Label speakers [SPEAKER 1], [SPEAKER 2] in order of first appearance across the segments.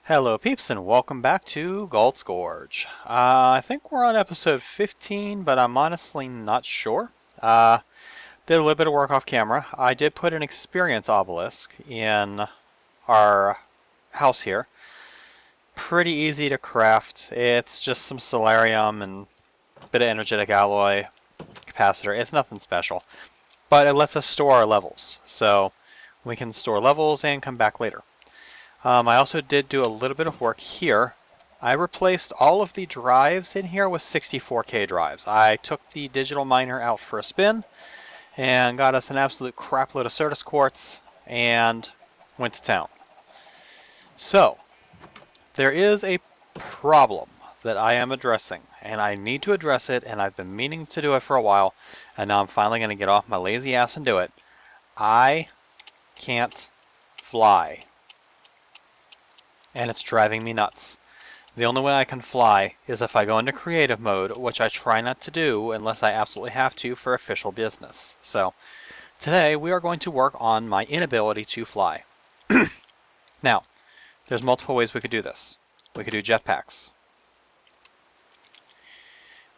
[SPEAKER 1] Hello peeps and welcome back to Galt's Gorge. I think we're on episode 15, but I'm honestly not sure. Did a little bit of work off camera. I did put an experience obelisk in our house here. Pretty easy to craft. It's just some solarium and a bit of energetic alloy capacitor. It's nothing special, but it lets us store our levels. So we can store levels and come back later. I also did do a little bit of work here. I replaced all of the drives in here with 64K drives. I took the digital miner out for a spin and got us an absolute crapload of Certus quartz and went to town. So, there is a problem that I am addressing, and I need to address it, and I've been meaning to do it for a while, and now I'm finally going to get off my lazy ass and do it. I can't fly. And it's driving me nuts. The only way I can fly is if I go into creative mode, which I try not to do unless I absolutely have to for official business. So today we are going to work on my inability to fly. Now, there's multiple ways we could do this. We could do jetpacks.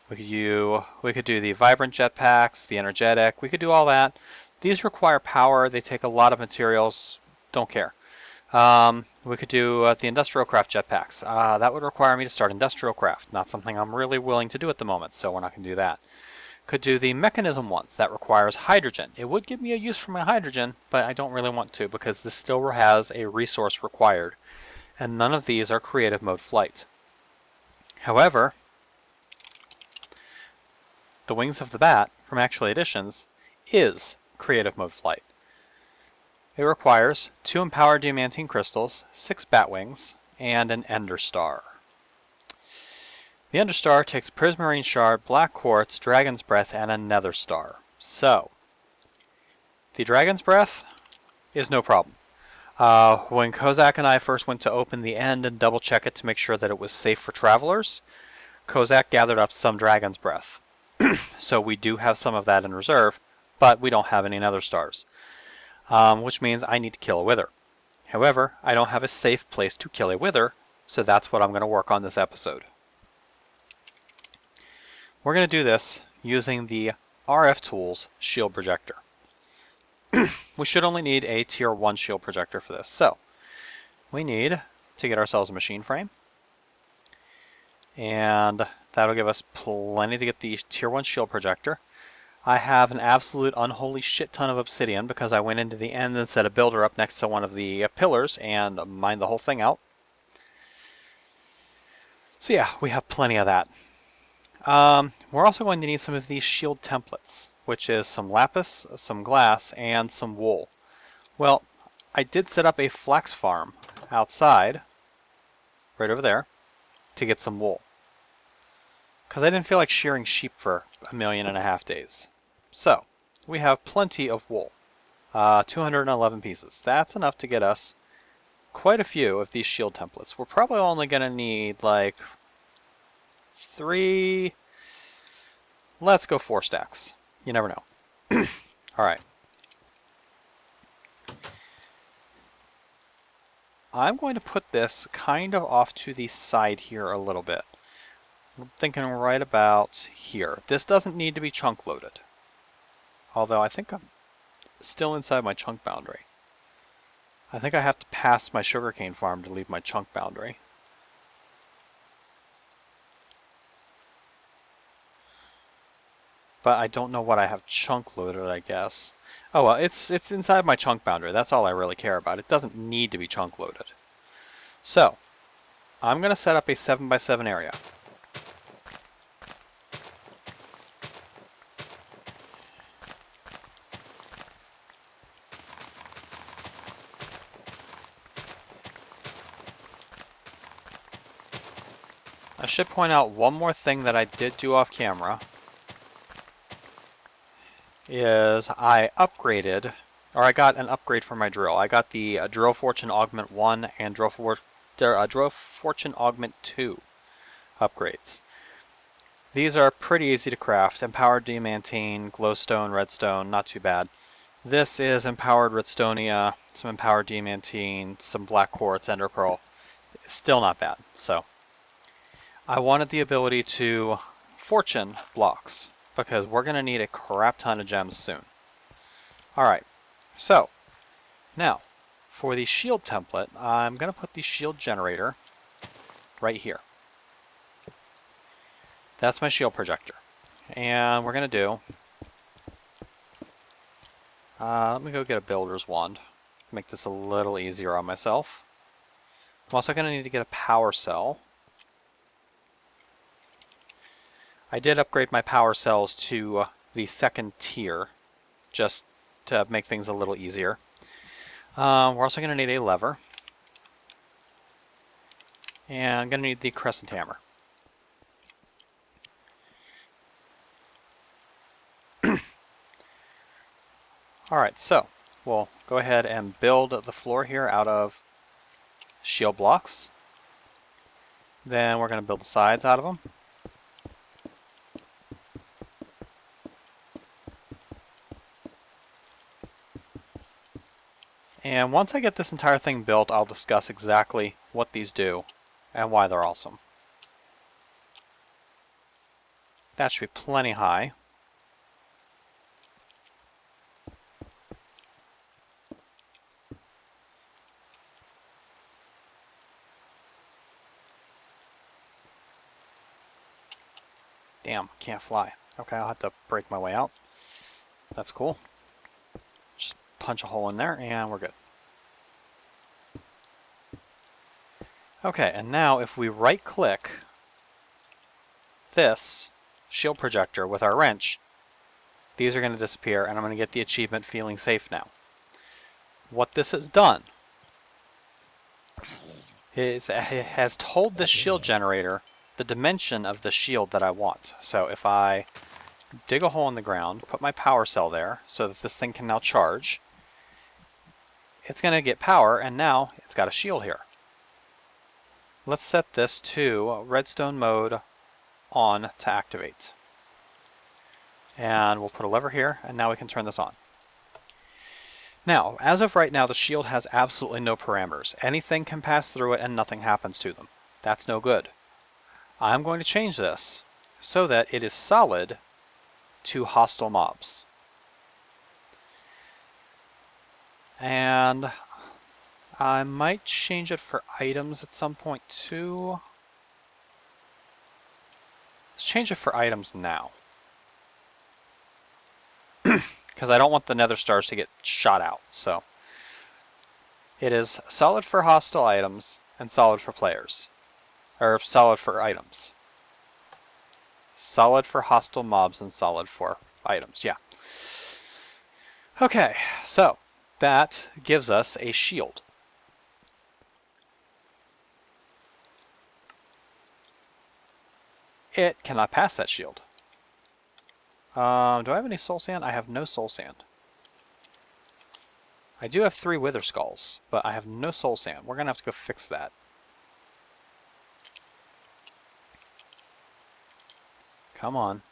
[SPEAKER 1] We could do the vibrant jetpacks, the energetic. We could do all that. These require power. They take a lot of materials. Don't care. We could do the industrial craft jetpacks. That would require me to start industrial craft, not something I'm really willing to do at the moment, so we're not going to do that. Could do the mechanism ones. That requires hydrogen. It would give me a use for my hydrogen, but I don't really want to because this still has a resource required, and none of these are creative mode flight. However, the Wings of the Bat from Actual Editions is creative mode flight. It requires 2 empowered diamantine crystals, 6 bat wings, and an ender star. The ender star takes prismarine shard, black quartz, dragon's breath, and a nether star. So, the dragon's breath is no problem. When Kozak and I first went to open the end and double check it to make sure that it was safe for travelers, Kozak gathered up some dragon's breath. So we do have some of that in reserve, but we don't have any nether stars. Which means I need to kill a wither. However, I don't have a safe place to kill a wither, so that's what I'm going to work on this episode. We're going to do this using the RF Tools shield projector. We should only need a tier 1 shield projector for this. So, we need to get ourselves a machine frame. And that'll give us plenty to get the tier 1 shield projector. I have an absolute unholy shit ton of obsidian because I went into the end and set a builder up next to one of the pillars and mined the whole thing out. So yeah, we have plenty of that. We're also going to need some of these shield templates, which is some lapis, some glass, and some wool. Well, I did set up a flax farm outside, right over there, to get some wool. Because I didn't feel like shearing sheep for 1.5 million days. So, we have plenty of wool. 211 pieces. That's enough to get us quite a few of these shield templates. We're probably only going to need like 3... Let's go 4 stacks. You never know. Alright. I'm going to put this kind of off to the side here a little bit. I'm thinking right about here. This doesn't need to be chunk loaded. Although I think I'm still inside my chunk boundary. I think I have to pass my sugarcane farm to leave my chunk boundary. But I don't know what I have chunk loaded, I guess. Oh well, it's inside my chunk boundary. That's all I really care about. It doesn't need to be chunk loaded. So, I'm going to set up a 7x7 area. I should point out one more thing that I did do off camera is I upgraded, or I got an upgrade for my drill. I got the Drill Fortune Augment 1 and Drill Fortune Augment 2 upgrades. These are pretty easy to craft. Empowered diamantine, glowstone, redstone, not too bad. This is empowered redstonia, some empowered diamantine, some black quartz, ender pearl. Still not bad. So I wanted the ability to fortune blocks because we're going to need a crap ton of gems soon. Alright, so now for the shield template, I'm going to put the shield generator right here. That's my shield projector. And we're going to do, let me go get a builder's wand, make this a little easier on myself. I'm also going to need to get a power cell. I did upgrade my power cells to the second tier, just to make things a little easier. We're also going to need a lever. And I'm going to need the crescent hammer. Alright, so we'll go ahead and build the floor here out of shield blocks. Then we're going to build the sides out of them. And once I get this entire thing built, I'll discuss exactly what these do and why they're awesome. That should be plenty high. Damn, can't fly. Okay, I'll have to break my way out. That's cool. Just punch a hole in there and we're good. Okay, and now if we right click this shield projector with our wrench, these are going to disappear and I'm going to get the achievement feeling safe now. What this has done is it has told this shield generator the dimension of the shield that I want. So if I dig a hole in the ground, put my power cell there so that this thing can now charge, it's going to get power and now it's got a shield here. Let's set this to redstone mode on to activate. And we'll put a lever here and now we can turn this on. Now, as of right now, the shield has absolutely no parameters. Anything can pass through it and nothing happens to them. That's no good. I'm going to change this so that it is solid to hostile mobs. And I might change it for items at some point too. Let's change it for items now. Because I don't want the nether stars to get shot out. So it is solid for hostile items and solid for players. Or solid for items. Solid for hostile mobs and solid for items, yeah. Okay, so that gives us a shield. It cannot pass that shield. Do I have any soul sand? I have no soul sand. I do have 3 wither skulls, but I have no soul sand. We're going to have to go fix that. Come on.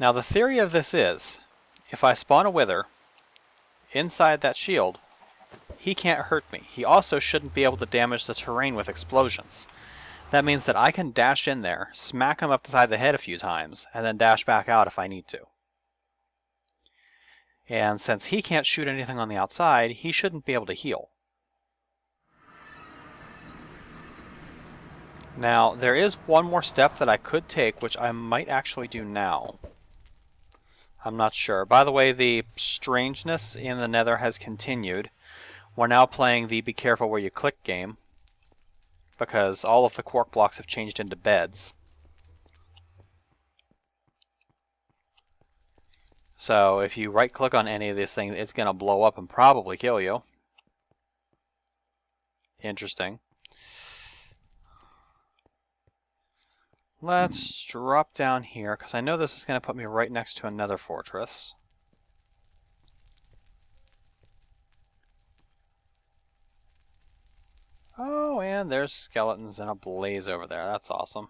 [SPEAKER 1] Now the theory of this is, if I spawn a wither inside that shield, he can't hurt me. He also shouldn't be able to damage the terrain with explosions. That means that I can dash in there, smack him up the side of the head a few times, and then dash back out if I need to. And since he can't shoot anything on the outside, he shouldn't be able to heal. Now, there is one more step that I could take, which I might actually do now. I'm not sure. By the way, the strangeness in the nether has continued. We're now playing the be careful where you click game, because all of the quark blocks have changed into beds. So if you right click on any of these things, it's going to blow up and probably kill you. Interesting. Let's drop down here, because I know this is going to put me right next to another fortress. Oh, and there's skeletons in a blaze over there. That's awesome.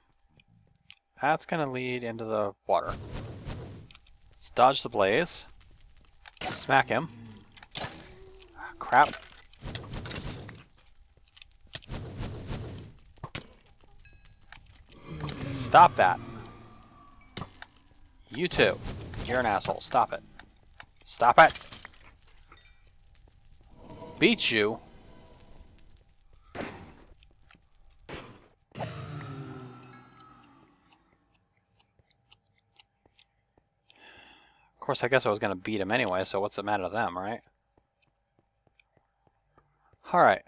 [SPEAKER 1] That's going to lead into the water. Let's dodge the blaze. Smack him. Crap. Stop that. You too. You're an asshole. Stop it. Stop it. Beat you. Of course, I guess I was going to beat him anyway, so what's the matter to them, right? Alright,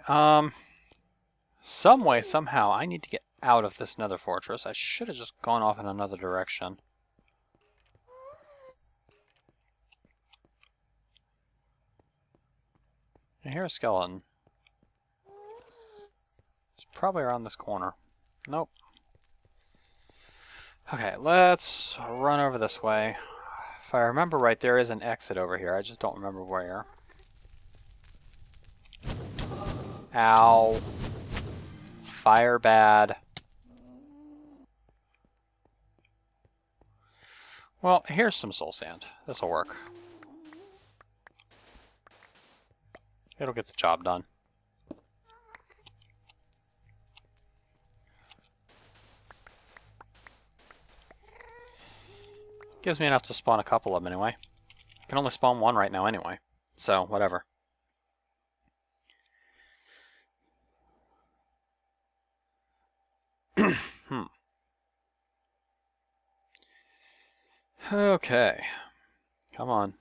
[SPEAKER 1] some way, somehow, I need to get out of this nether fortress. I should have just gone off in another direction. I hear a skeleton. It's probably around this corner. Nope. Okay, let's run over this way. If I remember right, there is an exit over here. I just don't remember where. Ow. Fire bad. Well, here's some soul sand. This'll work. It'll get the job done. Gives me enough to spawn a couple of them anyway. I can only spawn one right now anyway, so whatever. Okay, come on.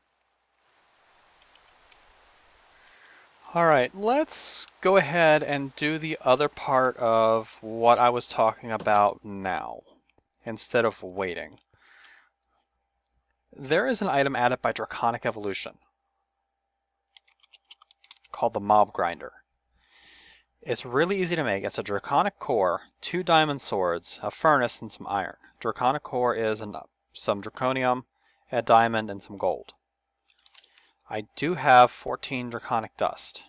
[SPEAKER 1] Alright, let's go ahead and do the other part of what I was talking about now, instead of waiting. There is an item added by Draconic Evolution called the Mob Grinder. It's really easy to make. It's a Draconic core, 2 diamond swords, a furnace, and some iron. Draconic core is some draconium, a diamond, and some gold. I do have 14 Draconic dust.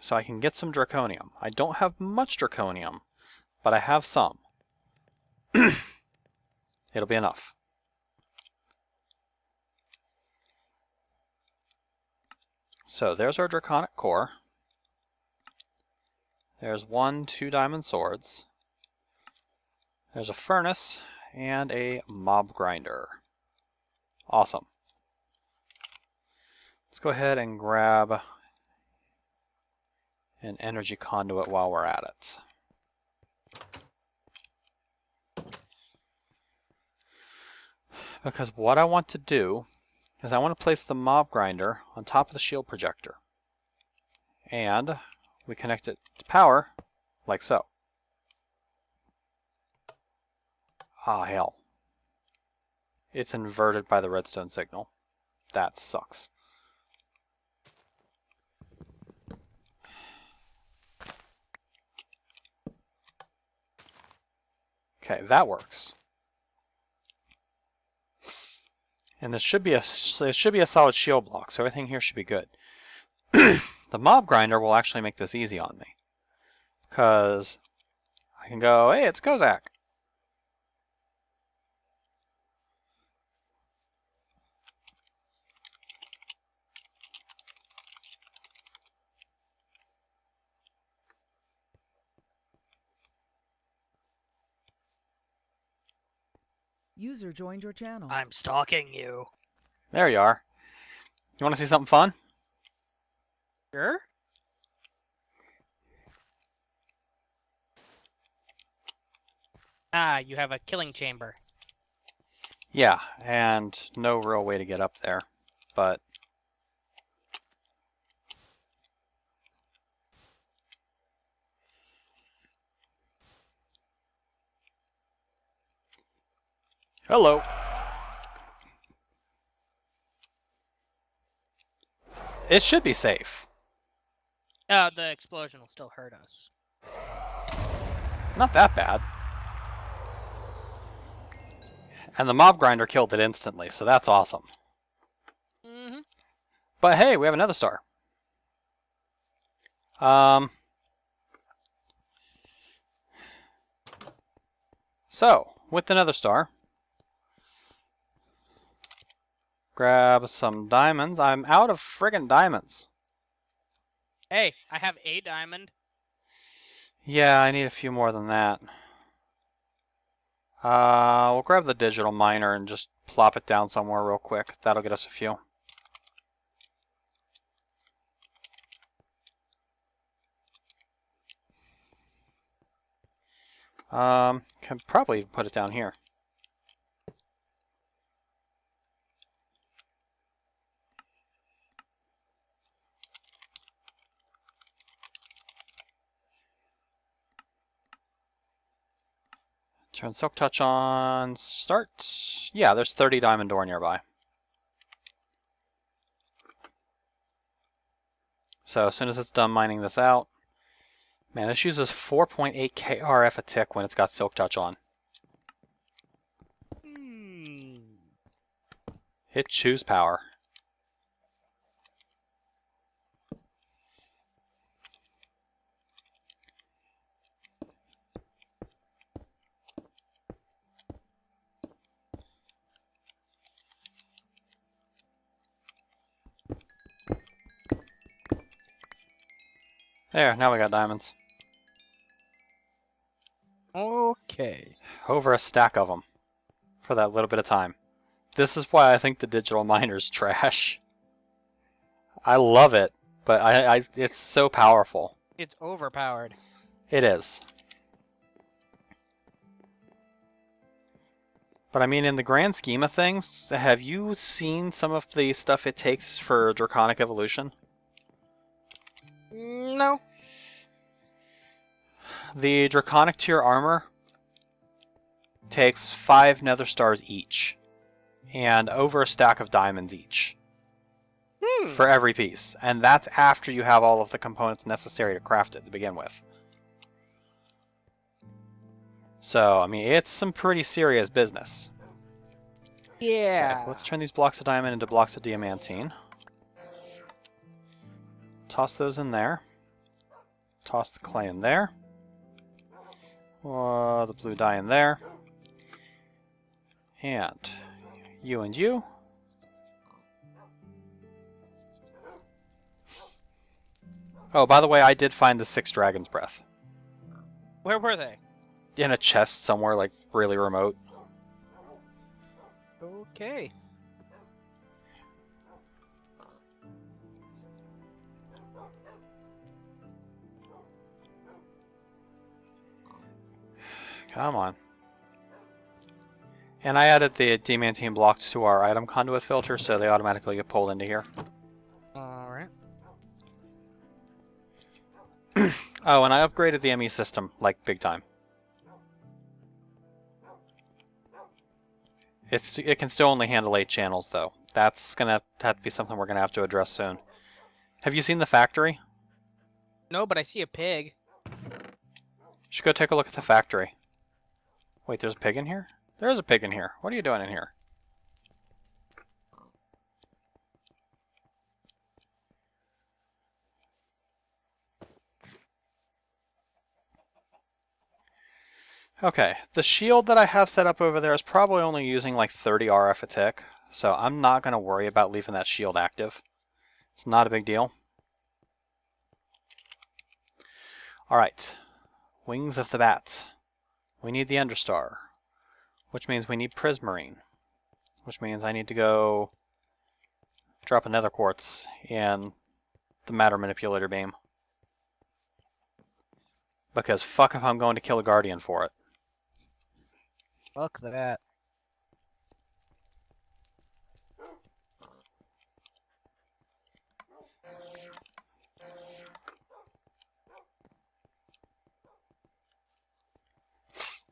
[SPEAKER 1] So I can get some draconium. I don't have much draconium, but I have some. It'll be enough. So there's our Draconic core. There's 2 diamond swords. There's a furnace and a mob grinder. Awesome. Let's go ahead and grab an energy conduit while we're at it. Because what I want to do is I want to place the mob grinder on top of the shield projector. And we connect it to power like so. Ah, hell. It's inverted by the redstone signal. That sucks. Okay, that works. And this should be a solid shield block, so everything here should be good. The mob grinder will actually make this easy on me, because I can go, hey, it's Kozak.
[SPEAKER 2] User joined your channel.
[SPEAKER 3] I'm stalking you.
[SPEAKER 1] There you are. You want to see something fun?
[SPEAKER 3] Sure. Ah, you have a killing chamber.
[SPEAKER 1] Yeah, and no real way to get up there, but hello. It should be safe.
[SPEAKER 3] Oh, the explosion will still hurt us.
[SPEAKER 1] Not that bad. And the mob grinder killed it instantly, so that's awesome.
[SPEAKER 3] Mm-hmm.
[SPEAKER 1] But hey, we have another star. So, with another star, grab some diamonds. I'm out of friggin' diamonds.
[SPEAKER 3] Hey, I have a diamond.
[SPEAKER 1] Yeah, I need a few more than that. We'll grab the digital miner and just plop it down somewhere real quick. That'll get us a few. Can probably put it down here. Turn Silk Touch on, start. Yeah, there's 30 diamond ore nearby. So as soon as it's done mining this out, man, this uses 4.8 KRF a tick when it's got Silk Touch on. It chews power. There, now we got diamonds.
[SPEAKER 3] Okay.
[SPEAKER 1] Over a stack of them for that little bit of time. This is why I think the digital miner's trash. I love it, but it's so powerful.
[SPEAKER 3] It's overpowered.
[SPEAKER 1] It is. But I mean, in the grand scheme of things, have you seen some of the stuff it takes for Draconic Evolution?
[SPEAKER 3] No.
[SPEAKER 1] The Draconic tier armor takes 5 nether stars each, and over a stack of diamonds each. For every piece. And that's after you have all of the components necessary to craft it to begin with. So, I mean, it's some pretty serious business.
[SPEAKER 3] Yeah.
[SPEAKER 1] Okay, let's turn these blocks of diamond into blocks of diamantine. Toss those in there. Toss the clay in there. The blue dye in there. And you and you. Oh, by the way, I did find the 6 Dragon's Breath.
[SPEAKER 3] Where were they?
[SPEAKER 1] In a chest somewhere, like, really remote.
[SPEAKER 3] Okay.
[SPEAKER 1] Come on. And I added the diamantine blocks to our item conduit filter, so they automatically get pulled into here.
[SPEAKER 3] Alright.
[SPEAKER 1] Oh, and I upgraded the ME system, like, big time. It can still only handle 8 channels, though. That's gonna have to be something we're gonna have to address soon. Have you seen the factory?
[SPEAKER 3] No, but I see a pig.
[SPEAKER 1] You should go take a look at the factory. Wait, there's a pig in here? There is a pig in here. What are you doing in here? Okay, the shield that I have set up over there is probably only using like 30 RF a tick, so I'm not going to worry about leaving that shield active. It's not a big deal. Alright, Wings of the Bat. We need the Enderstar, which means we need Prismarine, which means I need to go drop a nether quartz in the matter manipulator beam. Because fuck if I'm going to kill a guardian for it.
[SPEAKER 3] Fuck that.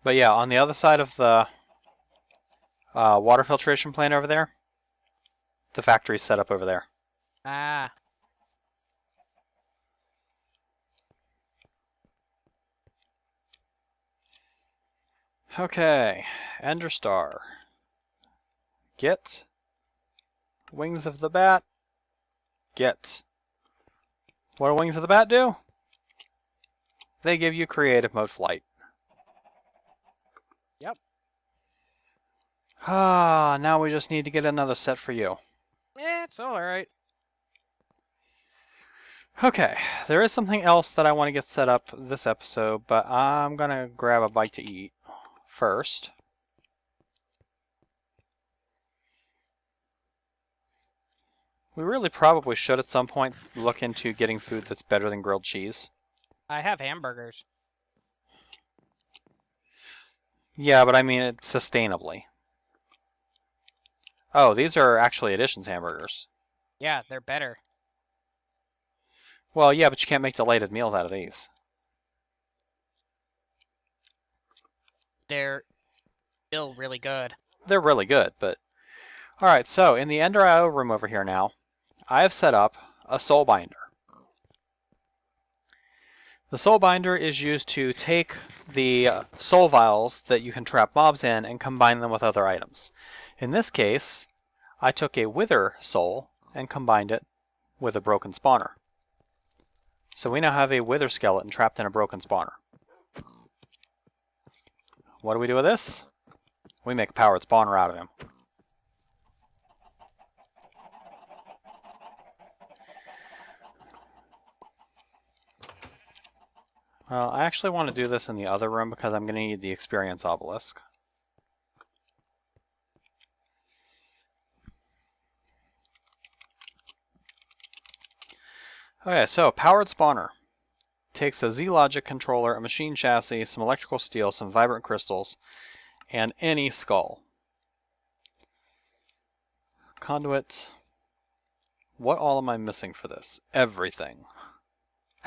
[SPEAKER 1] But yeah, on the other side of the water filtration plant over there, the factory's set up over there.
[SPEAKER 3] Ah.
[SPEAKER 1] Okay, Enderstar. Get. Wings of the Bat. Get. What do Wings of the Bat do? They give you creative mode flight.
[SPEAKER 3] Yep.
[SPEAKER 1] Ah, now we just need to get another set for you.
[SPEAKER 3] It's alright.
[SPEAKER 1] Okay, there is something else that I want to get set up this episode, but I'm gonna grab a bite to eat first. We really probably should at some point look into getting food that's better than grilled cheese.
[SPEAKER 3] I have hamburgers.
[SPEAKER 1] Yeah, but I mean it sustainably. Oh, these are actually Additions hamburgers.
[SPEAKER 3] Yeah, they're better.
[SPEAKER 1] Well, yeah, but you can't make delighted meals out of these.
[SPEAKER 3] They're still really good.
[SPEAKER 1] They're really good, but... Alright, so in the Ender IO room over here now, I have set up a soul binder. The soul binder is used to take the soul vials that you can trap mobs in and combine them with other items. In this case, I took a wither soul and combined it with a broken spawner. So we now have a wither skeleton trapped in a broken spawner. What do we do with this? We make a powered spawner out of him. Well, I actually want to do this in the other room because I'm going to need the experience obelisk. Okay, so powered spawner takes a Z-Logic controller, a machine chassis, some electrical steel, some vibrant crystals, and any skull. Conduit. What all am I missing for this? Everything.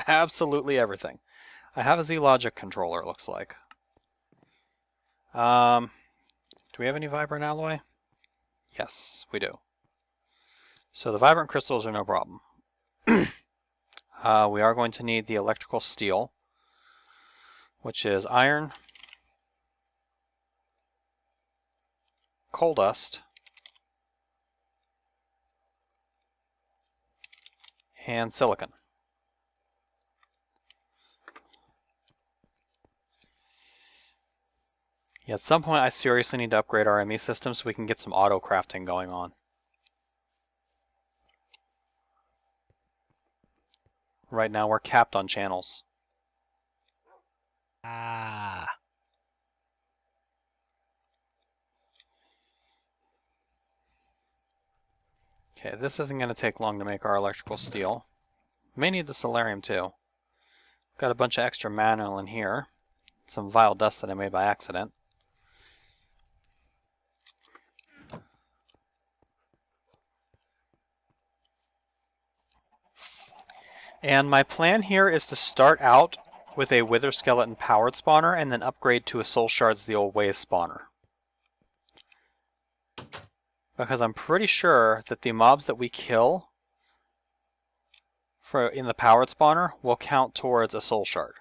[SPEAKER 1] Absolutely everything. I have a Z-Logic controller, it looks like. Do we have any vibrant alloy? Yes, we do. So the vibrant crystals are no problem. We are going to need the electrical steel, which is iron, coal dust, and silicon. Yeah, at some point I seriously need to upgrade our ME system so we can get some auto crafting going on. Right now we're capped on channels.
[SPEAKER 3] Ah.
[SPEAKER 1] Okay, this isn't going to take long to make our electrical steel. May need the solarium too. Got a bunch of extra manual in here. Some vile dust that I made by accident. And my plan here is to start out with a Wither Skeleton powered spawner and then upgrade to a Soul Shards the Old Ways spawner. Because I'm pretty sure that the mobs that we kill in the powered spawner will count towards a Soul Shard.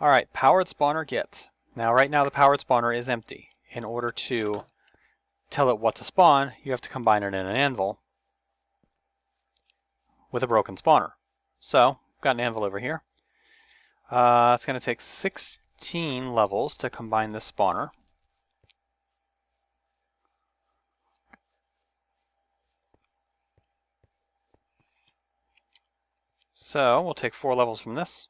[SPEAKER 1] Alright, powered spawner get. Now right now the powered spawner is empty. In order to tell it what to spawn, you have to combine it in an anvil with a broken spawner. So, got an anvil over here. It's going to take 16 levels to combine this spawner. So, we'll take 4 levels from this.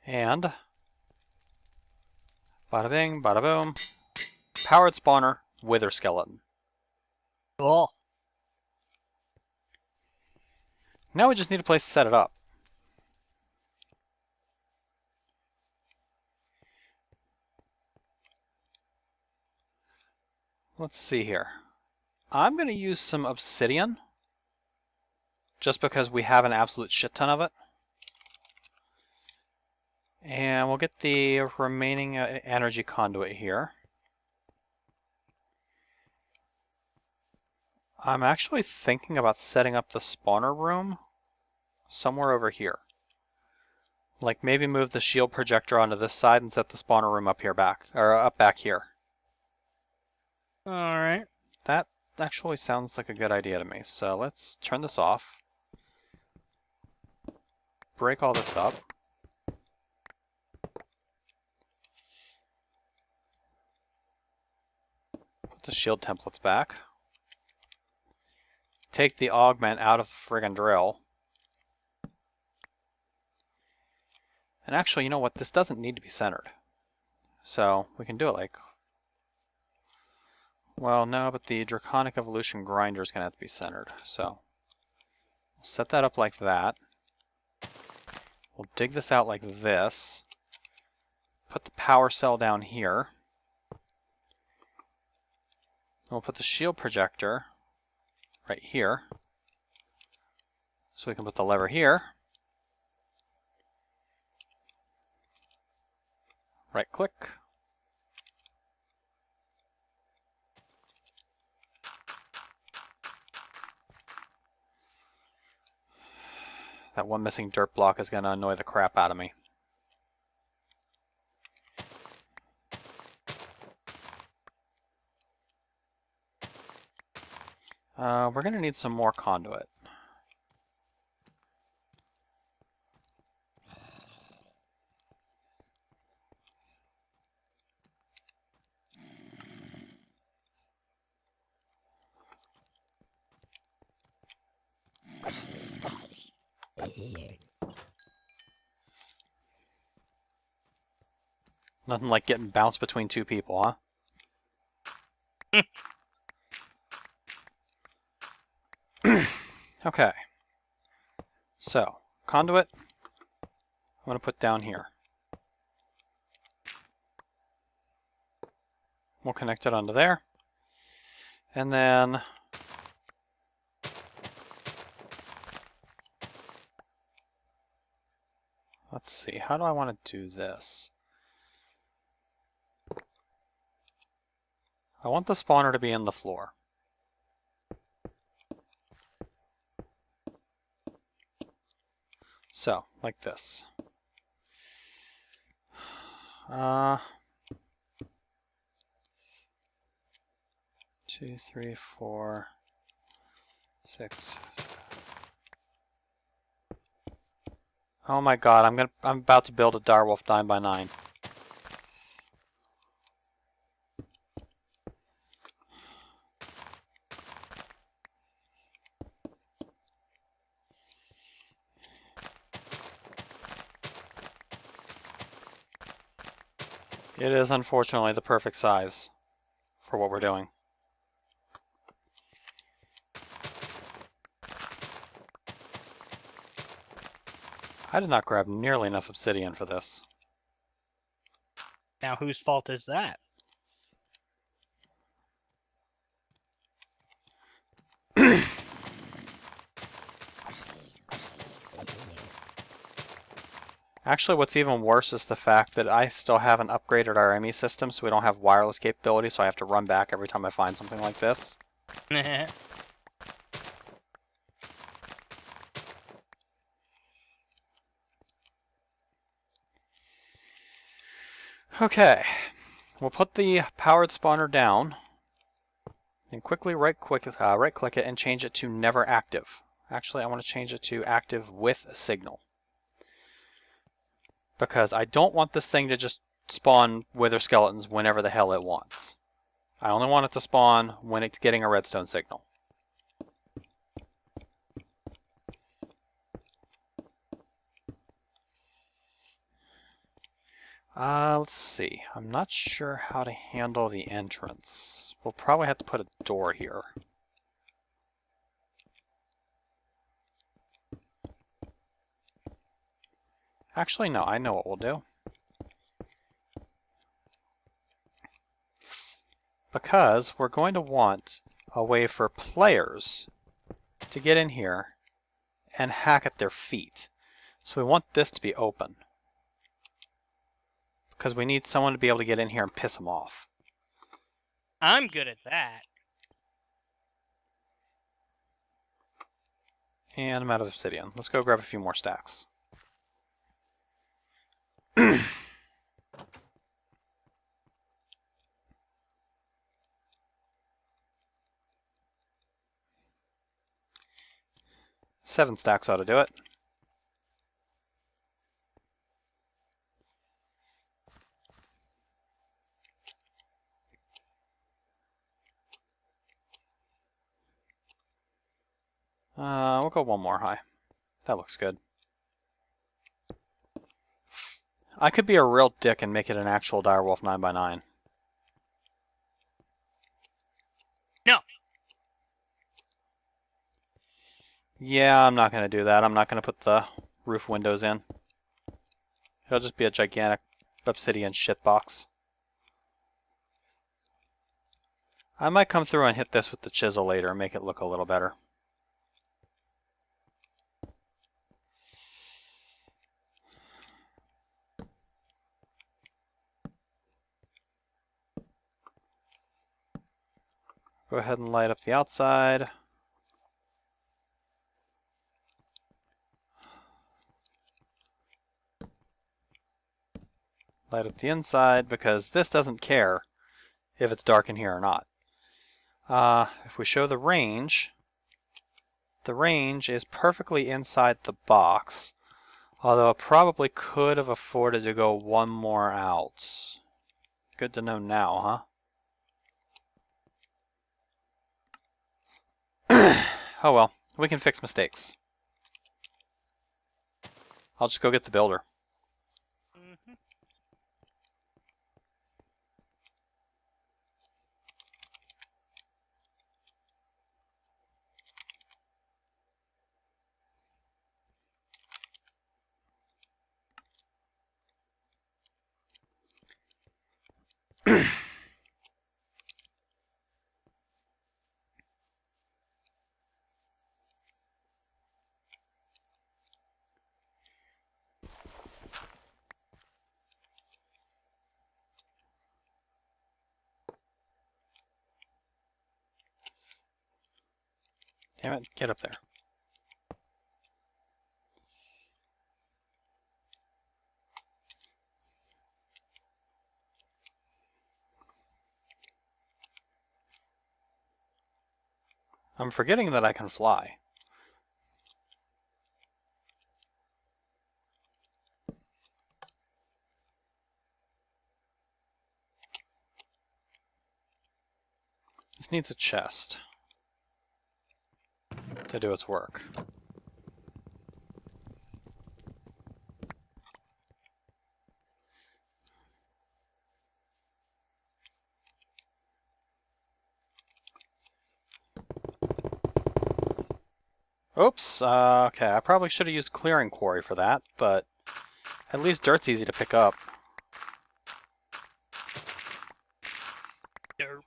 [SPEAKER 1] And bada bing, bada boom. Powered spawner, Wither Skeleton.
[SPEAKER 3] Cool.
[SPEAKER 1] Now we just need a place to set it up. Let's see here. I'm going to use some obsidian, just because we have an absolute shit ton of it. And we'll get the remaining energy conduit here. I'm actually thinking about setting up the spawner room somewhere over here. Like maybe move the shield projector onto this side and set the spawner room up here back, or up back here.
[SPEAKER 3] Alright.
[SPEAKER 1] That actually sounds like a good idea to me. So let's turn this off. Break all this up. Put the shield templates back. Take the augment out of the friggin' drill. And actually, you know what? This doesn't need to be centered. So we can do it like... Well, no, but the Draconic Evolution grinder is going to have to be centered. So we'll set that up like that. We'll dig this out like this. Put the power cell down here. We'll put the shield projector right here. So we can put the lever here. Right click. That one missing dirt block is going to annoy the crap out of me. We're going to need some more conduit. Nothing like getting bounced between two people, huh? Okay. So, conduit, I'm going to put down here. We'll connect it onto there. And then let's see, how do I want to do this? I want the spawner to be in the floor. So, like this. 2, 3, 4, 6. Oh my god, I'm about to build a direwolf 9x9. It is unfortunately the perfect size for what we're doing. I did not grab nearly enough obsidian for this.
[SPEAKER 3] Now whose fault is that?
[SPEAKER 1] Actually, what's even worse is the fact that I still haven't upgraded our ME system, so we don't have wireless capability, so I have to run back every time I find something like this. Okay, we'll put the powered spawner down and quickly right-click it and change it to never active. Actually, I want to change it to active with a signal, because I don't want this thing to just spawn wither skeletons whenever the hell it wants. I only want it to spawn when it's getting a redstone signal. Let's see. I'm not sure how to handle the entrance. We'll probably have to put a door here. Actually, no, I know what we'll do. Because we're going to want a way for players to get in here and hack at their feet. So we want this to be open, because we need someone to be able to get in here and piss them off.
[SPEAKER 3] I'm good at that.
[SPEAKER 1] And I'm out of obsidian. Let's go grab a few more stacks. 7 stacks ought to do it. We'll go one more high. That looks good. I could be a real dick and make it an actual direwolf 9x9.
[SPEAKER 3] No.
[SPEAKER 1] Yeah, I'm not going to do that. I'm not going to put the roof windows in. It'll just be a gigantic obsidian shitbox. I might come through and hit this with the chisel later and make it look a little better. Go ahead and light up the outside. Light up the inside because this doesn't care if it's dark in here or not. If we show the range is perfectly inside the box, although it probably could have afforded to go one more out. Good to know now, huh? Oh well, we can fix mistakes. I'll just go get the builder.
[SPEAKER 3] Mm-hmm.
[SPEAKER 1] Damn it, get up there. I'm forgetting that I can fly. This needs a chest to do its work. Oops, okay, I probably should have used clearing quarry for that, but at least dirt's easy to pick up.
[SPEAKER 3] Derp.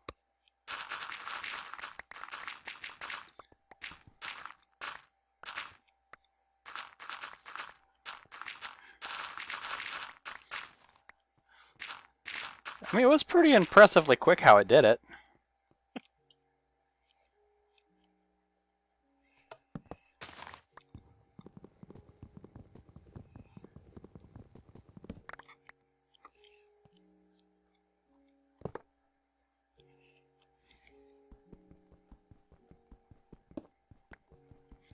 [SPEAKER 1] I mean, it was pretty impressively quick how it did it.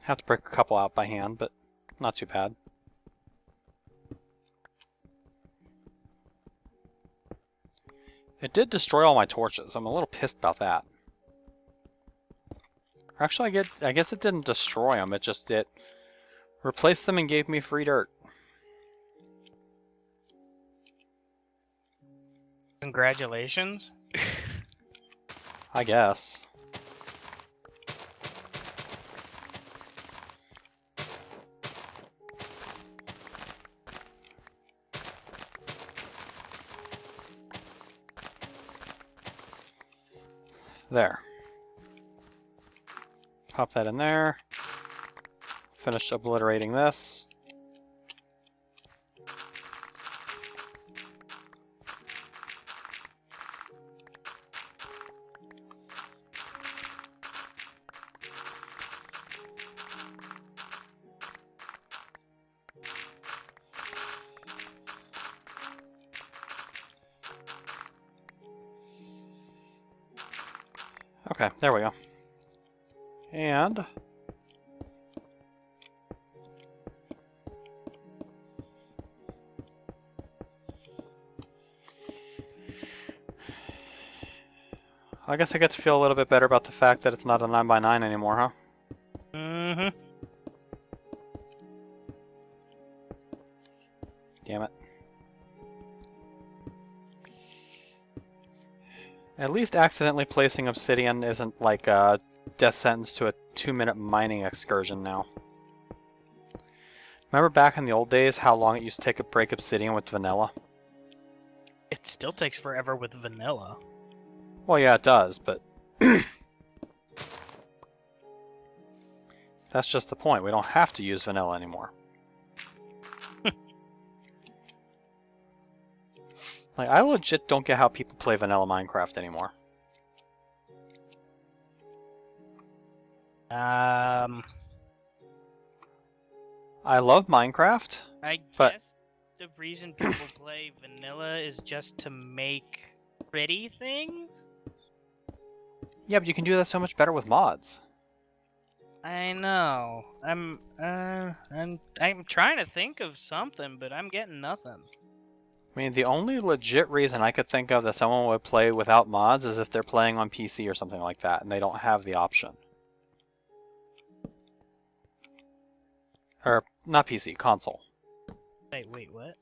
[SPEAKER 1] Have to break a couple out by hand, but not too bad. It did destroy all my torches. I'm a little pissed about that. Actually, I guess it didn't destroy them. It replaced them and gave me free dirt.
[SPEAKER 3] Congratulations.
[SPEAKER 1] I guess. There. Pop that in there. Finish obliterating this. Okay, there we go. And I guess I get to feel a little bit better about the fact that it's not a 9x9 anymore, huh?
[SPEAKER 3] Mm-hmm.
[SPEAKER 1] Damn it. At least accidentally placing obsidian isn't like a death sentence to a 2-minute mining excursion now. Remember back in the old days how long it used to take to break obsidian with vanilla?
[SPEAKER 3] It still takes forever with vanilla.
[SPEAKER 1] Well, yeah, it does, but that's just the point. We don't have to use vanilla anymore. Like, I legit don't get how people play vanilla Minecraft anymore. I love Minecraft,
[SPEAKER 3] I
[SPEAKER 1] but
[SPEAKER 3] guess the reason people play vanilla is just to make pretty things?
[SPEAKER 1] yeah, but you can do that so much better with mods.
[SPEAKER 3] I know. I'm trying to think of something, but I'm getting nothing.
[SPEAKER 1] I mean, the only legit reason I could think of that someone would play without mods is if they're playing on PC or something like that, and they don't have the option. Or, not PC, console.
[SPEAKER 3] Wait, what?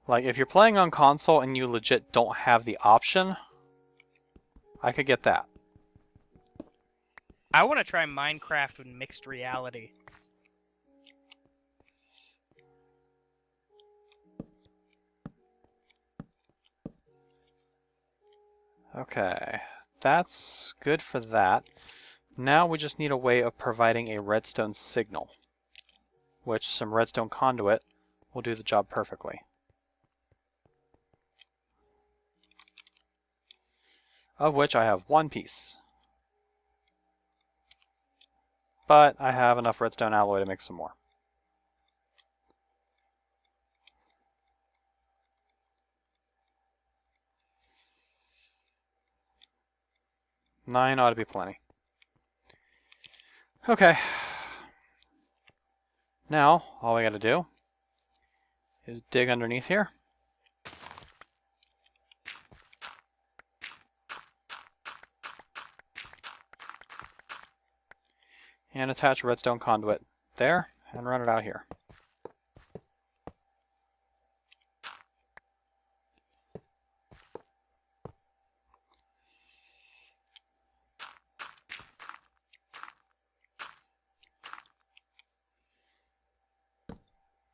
[SPEAKER 1] Like, if you're playing on console and you legit don't have the option, I could get that.
[SPEAKER 3] I want to try Minecraft with mixed reality.
[SPEAKER 1] Okay, that's good for that. Now we just need a way of providing a redstone signal, which some redstone conduit will do the job perfectly. Of which I have one piece. But I have enough redstone alloy to make some more. Nine ought to be plenty. Okay. Now, all we gotta do is dig underneath here. And attach redstone conduit there and run it out here.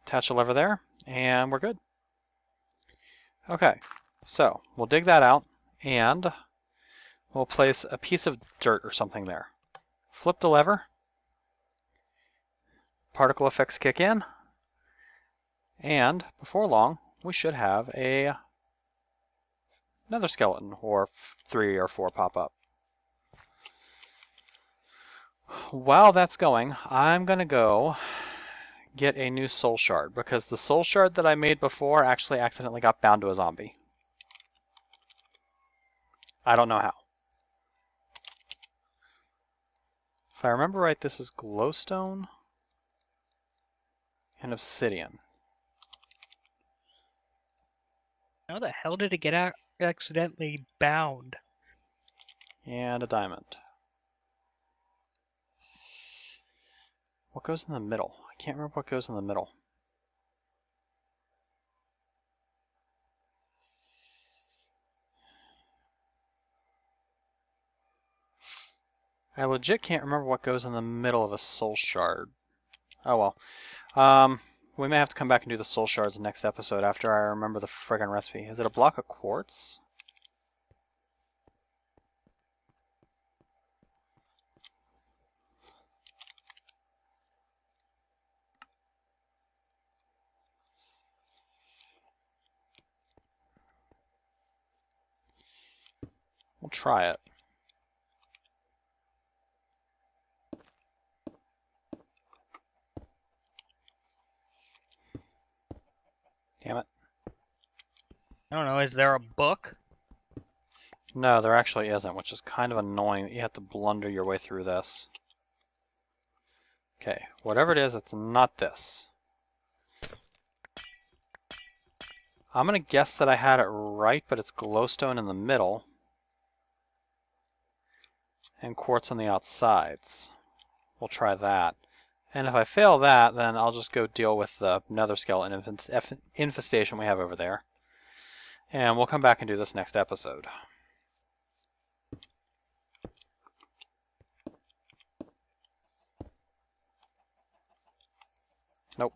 [SPEAKER 1] Attach a lever there, and we're good. Okay, so we'll dig that out, and we'll place a piece of dirt or something there. Flip the lever, particle effects kick in, and before long, we should have another skeleton, or 3 or 4 pop up. While that's going, I'm gonna go get a new soul shard, because the soul shard that I made before actually accidentally got bound to a zombie. I don't know how. If I remember right, this is glowstone and obsidian.
[SPEAKER 3] How the hell did it get accidentally bound?
[SPEAKER 1] And a diamond. What goes in the middle? I can't remember what goes in the middle. I legit can't remember what goes in the middle of a soul shard. Oh well. We may have to come back and do the soul shards next episode after I remember the friggin' recipe. Is it a block of quartz? We'll try it. Damn it.
[SPEAKER 3] I don't know, is there a book?
[SPEAKER 1] No, there actually isn't, which is kind of annoying that you have to blunder your way through this. Okay, whatever it is, it's not this. I'm going to guess that I had it right, but it's glowstone in the middle and quartz on the outsides. We'll try that. And if I fail that, then I'll just go deal with the nether skeleton infestation we have over there. And we'll come back and do this next episode. Nope.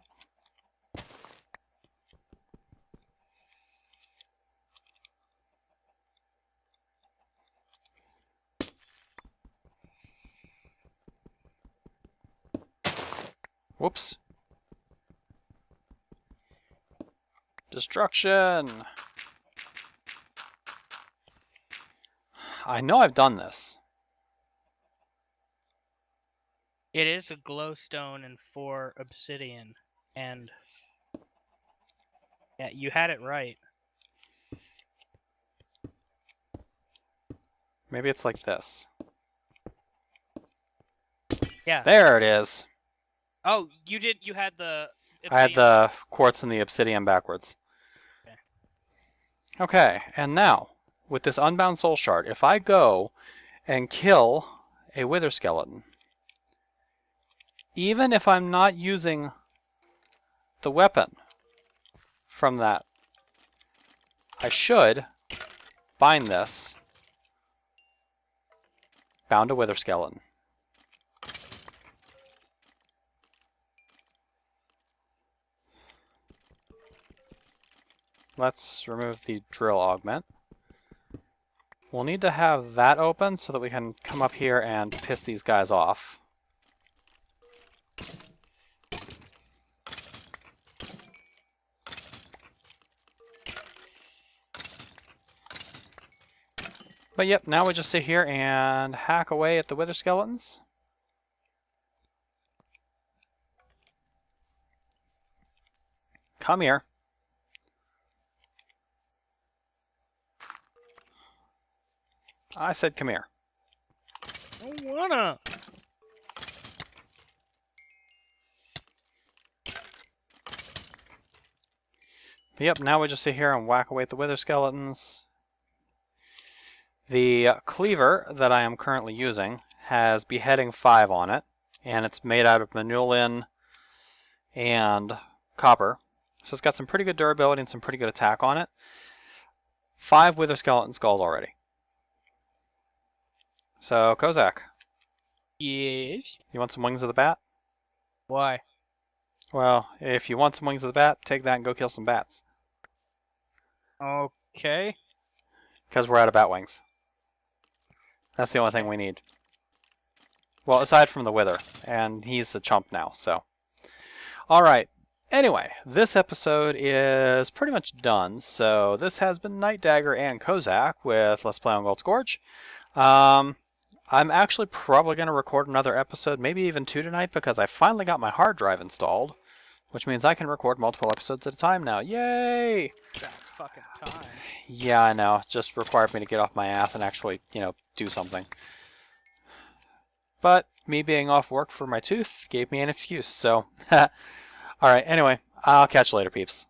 [SPEAKER 1] Whoops. Destruction! I know I've done this.
[SPEAKER 3] It is a glowstone and 4 obsidian, and yeah, you had it right.
[SPEAKER 1] Maybe it's like this.
[SPEAKER 3] Yeah.
[SPEAKER 1] There it is.
[SPEAKER 3] Oh, you did. You had the.
[SPEAKER 1] I had
[SPEAKER 3] obsidian-
[SPEAKER 1] the quartz and the obsidian backwards. Okay, and now, with this unbound soul shard, if I go and kill a wither skeleton, even if I'm not using the weapon from that, I should bind this, bound a wither skeleton. Let's remove the drill augment. We'll need to have that open so that we can come up here and piss these guys off. But yep, now we just sit here and hack away at the wither skeletons. Come here. I said come here.
[SPEAKER 3] I don't wanna.
[SPEAKER 1] But yep, now we just sit here and whack away at the wither skeletons. The cleaver that I am currently using has beheading 5 on it, and it's made out of manulin and copper. So it's got some pretty good durability and some pretty good attack on it. 5 wither skeleton skulls already. So, Kozak,
[SPEAKER 3] Yes.
[SPEAKER 1] you want some wings of the bat?
[SPEAKER 3] Why?
[SPEAKER 1] Well, if you want some wings of the bat, take that and go kill some bats.
[SPEAKER 3] Okay.
[SPEAKER 1] Because we're out of bat wings. That's the only thing we need. Well, aside from the wither, and he's a chump now, so. Alright, anyway, this episode is pretty much done, so this has been Night Dagger and Kozak with Let's Play on Gult's Gorge. I'm actually probably going to record another episode, maybe even 2 tonight, because I finally got my hard drive installed, which means I can record multiple episodes at a time now. Yay!
[SPEAKER 3] That fucking time.
[SPEAKER 1] Yeah, I know. It just required me to get off my ass and actually, do something. But me being off work for my tooth gave me an excuse, so. Alright, anyway, I'll catch you later, peeps.